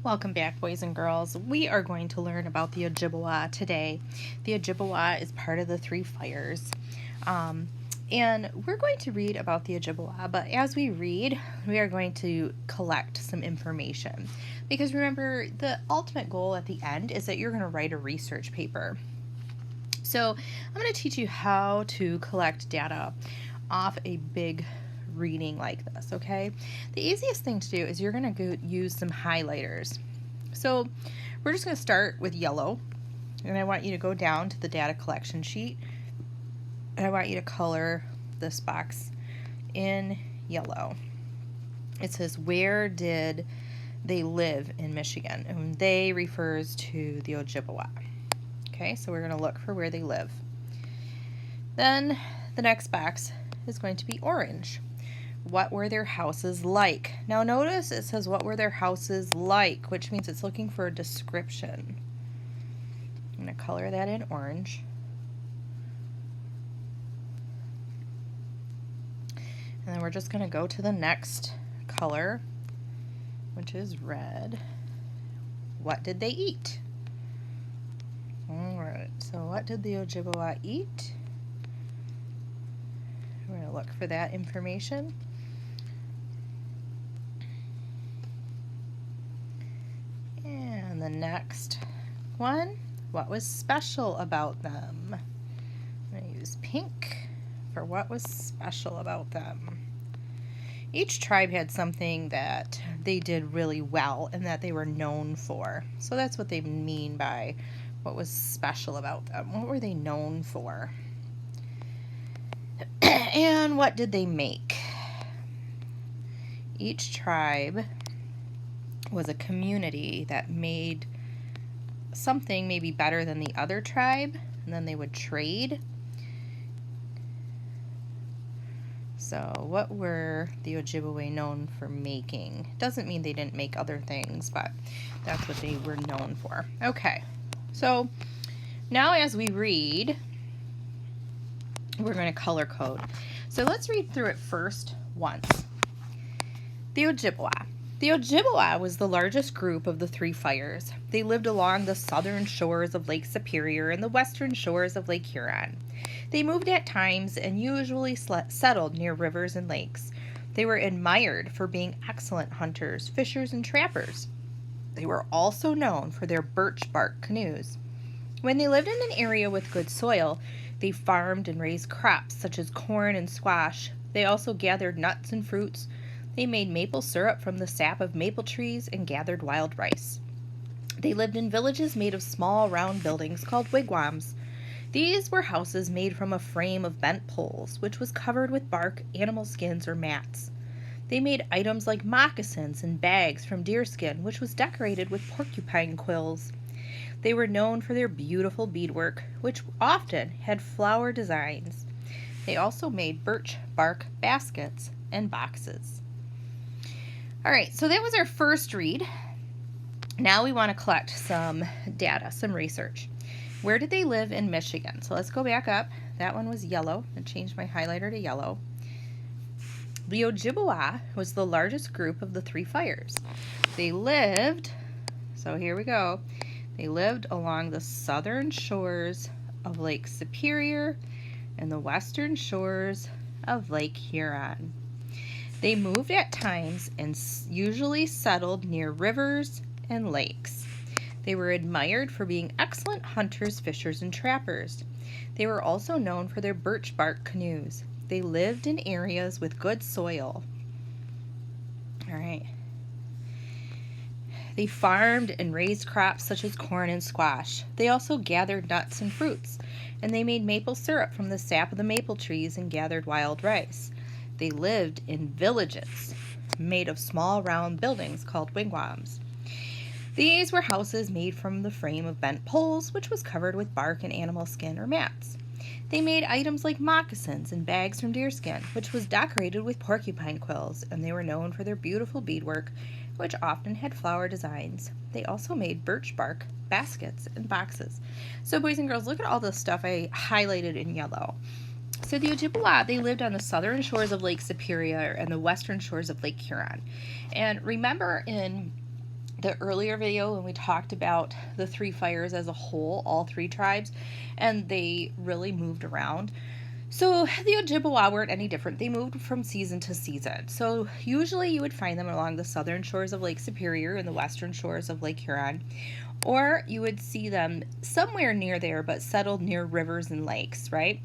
Welcome back, boys and girls. We are going to learn about the Ojibwa today. The Ojibwa is part of the Three Fires. And we're going to read about the Ojibwa, but as we read, we are going to collect some information. Because remember, the ultimate goal at the end is that you're going to write a research paper. So I'm going to teach you how to collect data off a big reading like this, okay? The easiest thing to do is you're going to use some highlighters. So we're just going to start with yellow, and I want you to go down to the data collection sheet, and I want you to color this box in yellow. It says, where did they live in Michigan? And they refers to the Ojibwa. Okay, so we're going to look for where they live. Then the next box is going to be orange. What were their houses like? Now notice it says what were their houses like, which means it's looking for a description. I'm going to color that in orange. And then we're just going to go to the next color, which is red. What did they eat? Alright, so what did the Ojibwa eat? We're going to look for that information. And the next one, what was special about them? I'm going to use pink for what was special about them. Each tribe had something that they did really well and that they were known for. So that's what they mean by what was special about them. What were they known for? And what did they make? Each tribe was a community that made something maybe better than the other tribe, and then they would trade. So what were the Ojibwa known for making? Doesn't mean they didn't make other things, but that's what they were known for. Okay, so now as we read, we're going to color code. So let's read through it first once. The Ojibwa. The Ojibwa was the largest group of the Three Fires. They lived along the southern shores of Lake Superior and the western shores of Lake Huron. They moved at times and usually settled near rivers and lakes. They were admired for being excellent hunters, fishers, and trappers. They were also known for their birch bark canoes. When they lived in an area with good soil, they farmed and raised crops such as corn and squash. They also gathered nuts and fruits. They made maple syrup from the sap of maple trees and gathered wild rice. They lived in villages made of small round buildings called wigwams. These were houses made from a frame of bent poles, which was covered with bark, animal skins, or mats. They made items like moccasins and bags from deerskin, which was decorated with porcupine quills. They were known for their beautiful beadwork, which often had flower designs. They also made birch bark baskets and boxes. All right, so that was our first read. Now we want to collect some data, some research. Where did they live in Michigan? So let's go back up. That one was yellow. I changed my highlighter to yellow. The Ojibwa was the largest group of the Three Fires. They lived, so here we go, they lived along the southern shores of Lake Superior and the western shores of Lake Huron. They moved at times and usually settled near rivers and lakes. They were admired for being excellent hunters, fishers, and trappers. They were also known for their birch bark canoes. They lived in areas with good soil. All right. They farmed and raised crops such as corn and squash. They also gathered nuts and fruits, and they made maple syrup from the sap of the maple trees and gathered wild rice. They lived in villages made of small round buildings called wigwams. These were houses made from the frame of bent poles, which was covered with bark and animal skin or mats. They made items like moccasins and bags from deerskin, which was decorated with porcupine quills, and they were known for their beautiful beadwork, which often had flower designs. They also made birch bark baskets and boxes. So boys and girls, look at all the stuff I highlighted in yellow. So the Ojibwa, they lived on the southern shores of Lake Superior and the western shores of Lake Huron. And remember in the earlier video when we talked about the three fires as a whole, all three tribes, and they really moved around. So the Ojibwa weren't any different. They moved from season to season. So usually you would find them along the southern shores of Lake Superior and the western shores of Lake Huron, or you would see them somewhere near there but settled near rivers and lakes, right?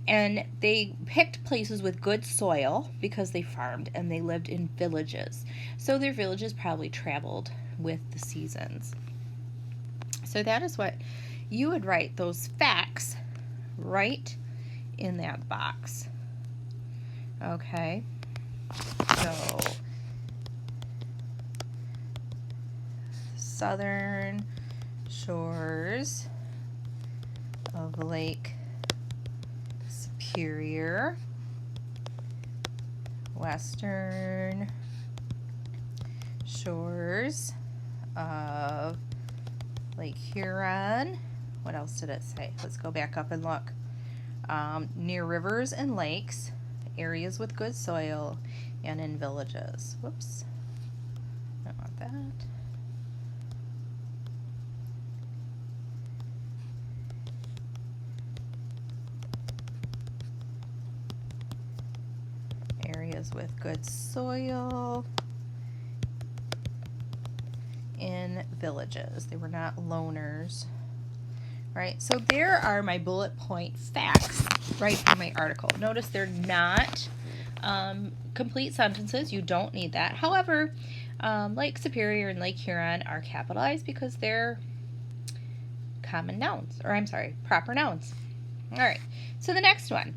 And they picked places with good soil because they farmed, and they lived in villages. So their villages probably traveled with the seasons. So that is what you would write those facts right in that box. Okay. So southern shores of Lake Superior, western shores of Lake Huron. What else did it say? Let's go back up and look. Near rivers and lakes, areas with good soil, and in villages. Whoops. Don't want that. Areas with good soil in villages. They were not loners. Right, so there are my bullet point facts right from my article. Notice they're not complete sentences. You don't need that. However, Lake Superior and Lake Huron are capitalized because they're common nouns, or I'm sorry, proper nouns. All right, so the next one.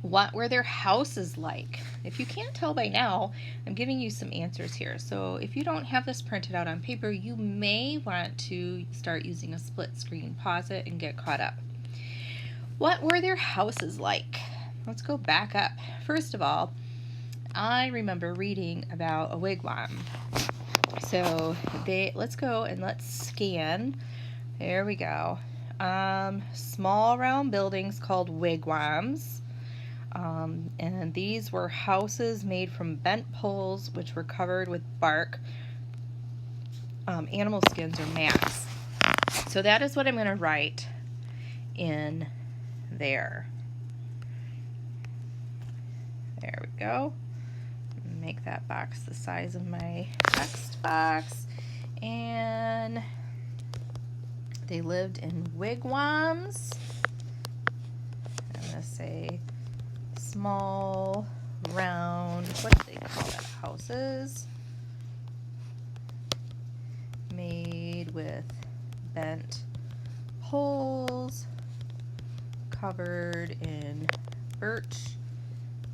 What were their houses like? If you can't tell by now, I'm giving you some answers here. So if you don't have this printed out on paper, you may want to start using a split screen. Pause it and get caught up. What were their houses like? Let's go back up. First of all, I remember reading about a wigwam. So let's go and let's scan. There we go. Small round buildings called wigwams. And these were houses made from bent poles which were covered with bark, animal skins, or mats. So that is what I'm going to write in there. There we go. Make that box the size of my text box. And they lived in wigwams. I'm going to say small, round, what do they call that? Houses made with bent poles, covered in birch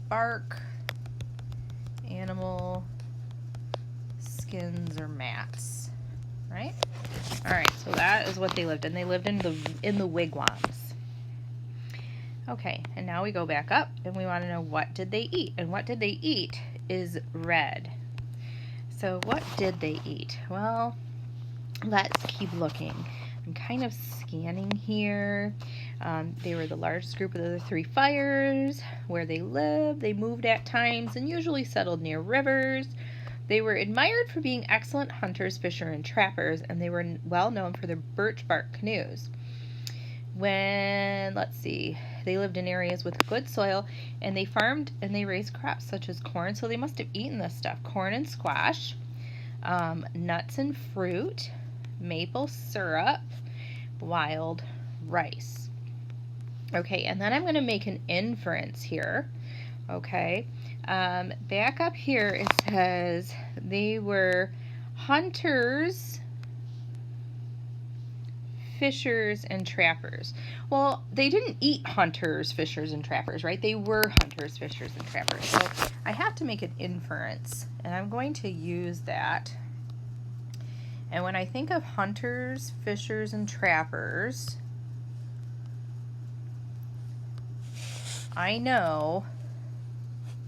bark, animal skins, or mats. Right? All right. So that is what they lived in. They lived in the wigwams. Okay, and now we go back up and we want to know, what did they eat? And what did they eat is red. So what did they eat? Well, let's keep looking. I'm kind of scanning here. They were the largest group of the three fires. Where they lived, they moved at times and usually settled near rivers. They were admired for being excellent hunters, fishers, and trappers, and they were well known for their birch bark canoes. Let's see, they lived in areas with good soil, and they farmed and they raised crops such as corn. So they must have eaten this stuff: corn and squash, nuts and fruit, maple syrup, wild rice. Okay, and then I'm going to make an inference here. Okay, back up here it says they were hunters, fishers, and trappers. Well, they didn't eat hunters, fishers, and trappers, right? They were hunters, fishers, and trappers. So I have to make an inference, and I'm going to use that. And when I think of hunters, fishers, and trappers, I know,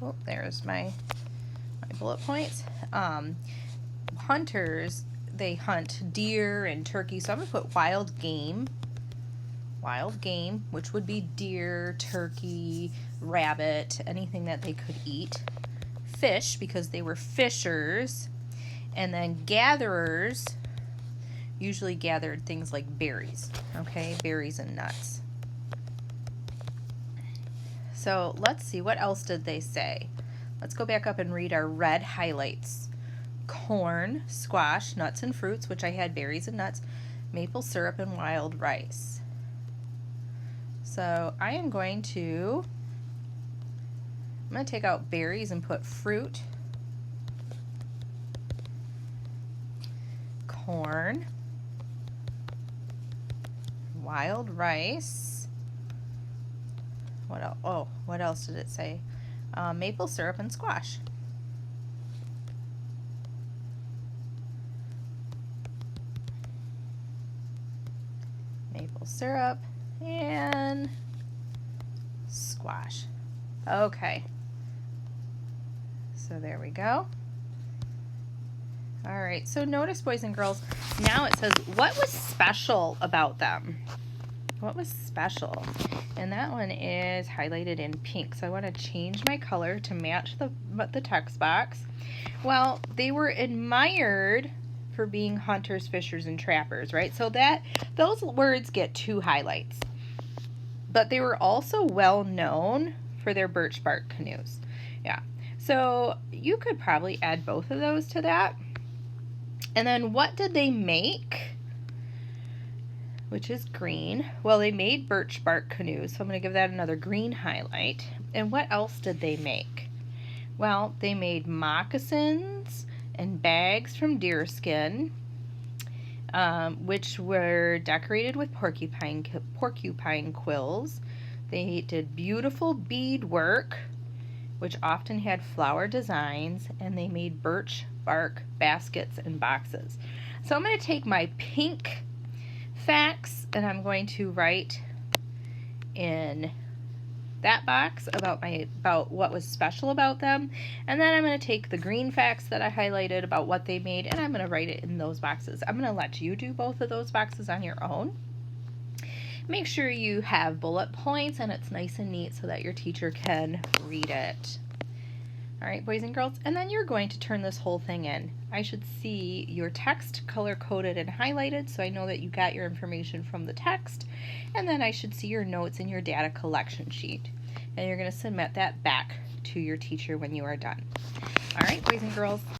oh, there's my bullet points. Hunters, they hunt deer and turkey. So I'm going to put wild game, which would be deer, turkey, rabbit, anything that they could eat. Fish, because they were fishers. And then gatherers usually gathered things like berries, okay? Berries and nuts. So let's see, what else did they say? Let's go back up and read our red highlights. Corn, squash, nuts and fruits, which I had berries and nuts, maple syrup, and wild rice. So I'm going to take out berries and put fruit, corn, wild rice. What else? Oh, what else did it say? Maple syrup and squash. Maple syrup and squash. Okay. So there we go. All right, so notice, boys and girls, now it says, what was special about them? What was special? And that one is highlighted in pink. So I want to change my color to match the text box. Well, they were admired for being hunters, fishers, and trappers, right? So those words get 2 highlights. But they were also well known for their birch bark canoes. Yeah. So you could probably add both of those to that. And then what did they make? Which is green. Well, they made birch bark canoes, so I'm going to give that another green highlight. And what else did they make? Well, they made moccasins and bags from deer skin, which were decorated with porcupine quills. They did beautiful beadwork, which often had flower designs, and they made birch bark baskets and boxes. So I'm going to take my pink facts and I'm going to write in that box about what was special about them, and then I'm going to take the green facts that I highlighted about what they made, and I'm going to write it in those boxes. I'm going to let you do both of those boxes on your own. Make sure you have bullet points and it's nice and neat so that your teacher can read it. All right, boys and girls, and then you're going to turn this whole thing in. I should see your text color-coded and highlighted so I know that you got your information from the text, and then I should see your notes in your data collection sheet. And you're going to submit that back to your teacher when you are done. All right, boys and girls.